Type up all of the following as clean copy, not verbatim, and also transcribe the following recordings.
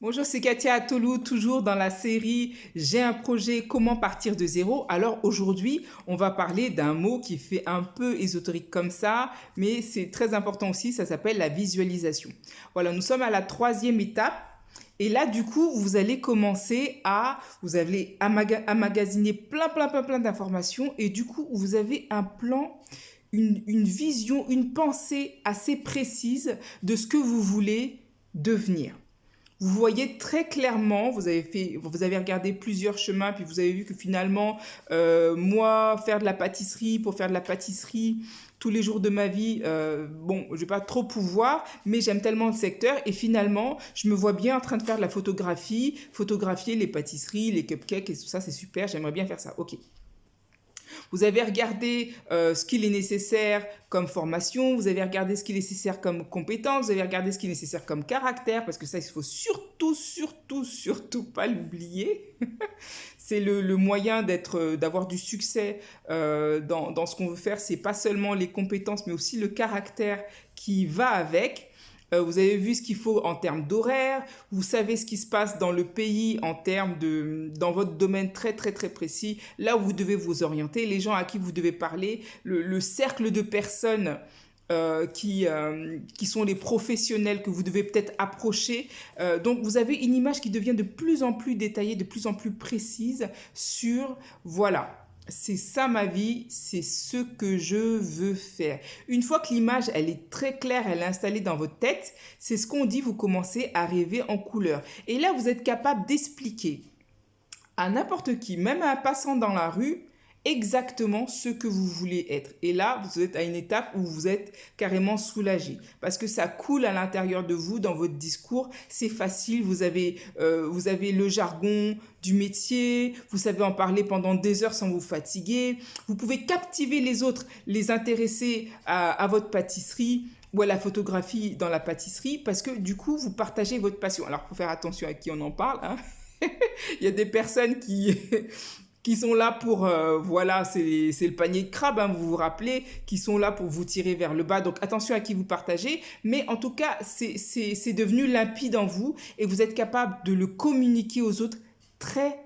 Bonjour, c'est Katia Atolou, toujours dans la série J'ai un projet, comment partir de zéro. Alors aujourd'hui, on va parler d'un mot qui fait un peu ésotérique comme ça, mais c'est très important aussi, ça s'appelle la visualisation. Voilà, nous sommes à la troisième étape. Et là, du coup, vous allez commencer vous allez emmagasiner plein d'informations. Et du coup, vous avez un plan, une vision, une pensée assez précise de ce que vous voulez devenir. Vous voyez très clairement, vous avez regardé plusieurs chemins, puis vous avez vu que finalement, moi, pour faire de la pâtisserie tous les jours de ma vie, bon, je vais pas trop pouvoir, mais j'aime tellement le secteur, et finalement, je me vois bien en train de faire de la photographie, photographier les pâtisseries, les cupcakes, et tout ça, c'est super, j'aimerais bien faire ça. Ok. Vous avez regardé ce qu'il est nécessaire comme formation, vous avez regardé ce qu'il est nécessaire comme compétence, vous avez regardé ce qu'il est nécessaire comme caractère, parce que ça, il faut surtout pas l'oublier. C'est le moyen d'avoir du succès dans ce qu'on veut faire. C'est pas seulement les compétences, mais aussi le caractère qui va avec. Vous avez vu ce qu'il faut en termes d'horaire, vous savez ce qui se passe dans le pays dans votre domaine très précis, là où vous devez vous orienter, les gens à qui vous devez parler, le cercle de personnes qui sont les professionnels que vous devez peut-être approcher. Donc vous avez une image qui devient de plus en plus détaillée, de plus en plus précise sur, voilà, c'est ça ma vie, c'est ce que je veux faire. Une fois que l'image, elle est très claire, elle est installée dans votre tête, c'est ce qu'on dit, vous commencez à rêver en couleur. Et là, vous êtes capable d'expliquer à n'importe qui, même à un passant dans la rue, exactement ce que vous voulez être. Et là, vous êtes à une étape où vous êtes carrément soulagé parce que ça coule à l'intérieur de vous, dans votre discours. C'est facile, vous avez le jargon du métier, vous savez en parler pendant des heures sans vous fatiguer. Vous pouvez captiver les autres, les intéresser à votre pâtisserie ou à la photographie dans la pâtisserie parce que du coup, vous partagez votre passion. Alors, il faut faire attention à qui on en parle, hein. Il y a des personnes qui sont là pour, voilà, c'est le panier de crabe, hein, vous vous rappelez, qui sont là pour vous tirer vers le bas. Donc attention à qui vous partagez, mais en tout cas, c'est devenu limpide en vous et vous êtes capable de le communiquer aux autres très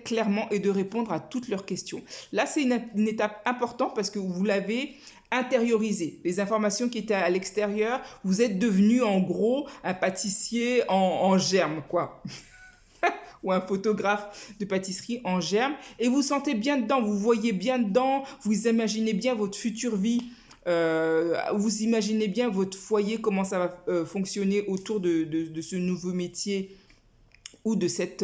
clairement et de répondre à toutes leurs questions. Là, c'est une étape importante parce que vous l'avez intériorisé. Les informations qui étaient à l'extérieur, vous êtes devenu en gros un pâtissier en germe, quoi. Ou un photographe de pâtisserie en germe et vous sentez bien dedans, vous voyez bien dedans, vous imaginez bien votre future vie, vous imaginez bien votre foyer, comment ça va fonctionner autour de ce nouveau métier ou de cette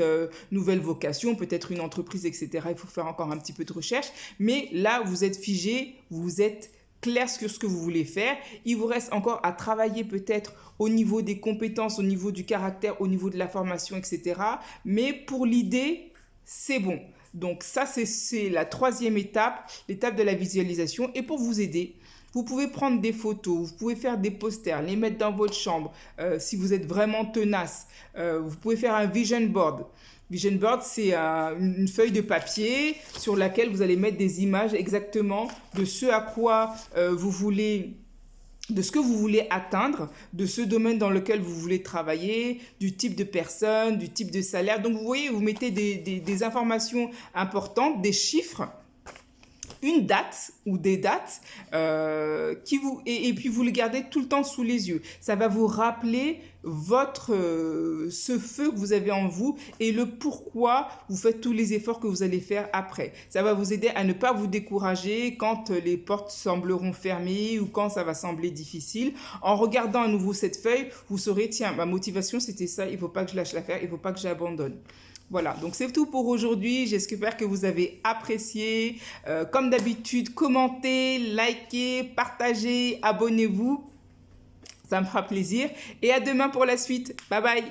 nouvelle vocation, peut-être une entreprise, etc. Il faut faire encore un petit peu de recherche, mais là, vous êtes figé, vous êtes clair sur ce que vous voulez faire. Il vous reste encore à travailler peut-être au niveau des compétences, au niveau du caractère, au niveau de la formation, etc. Mais pour l'idée, c'est bon. Donc ça, c'est la troisième étape, l'étape de la visualisation. Et pour vous aider, vous pouvez prendre des photos, vous pouvez faire des posters, les mettre dans votre chambre. Si vous êtes vraiment tenace, vous pouvez faire un vision board. Vision board, c'est une feuille de papier sur laquelle vous allez mettre des images exactement de ce à quoi vous voulez, de ce que vous voulez atteindre, de ce domaine dans lequel vous voulez travailler, du type de personne, du type de salaire. Donc vous voyez, vous mettez des informations importantes, des chiffres, une date ou des dates et puis vous le gardez tout le temps sous les yeux. Ça va vous rappeler ce feu que vous avez en vous et le pourquoi vous faites tous les efforts que vous allez faire après. Ça va vous aider à ne pas vous décourager quand les portes sembleront fermées ou quand ça va sembler difficile. En regardant à nouveau cette feuille, vous saurez, tiens, ma motivation c'était ça, il ne faut pas que je lâche l'affaire, il ne faut pas que j'abandonne. Voilà, donc c'est tout pour aujourd'hui. J'espère que vous avez apprécié. Comme d'habitude, commentez, likez, partagez, abonnez-vous. Ça me fera plaisir. Et à demain pour la suite. Bye bye.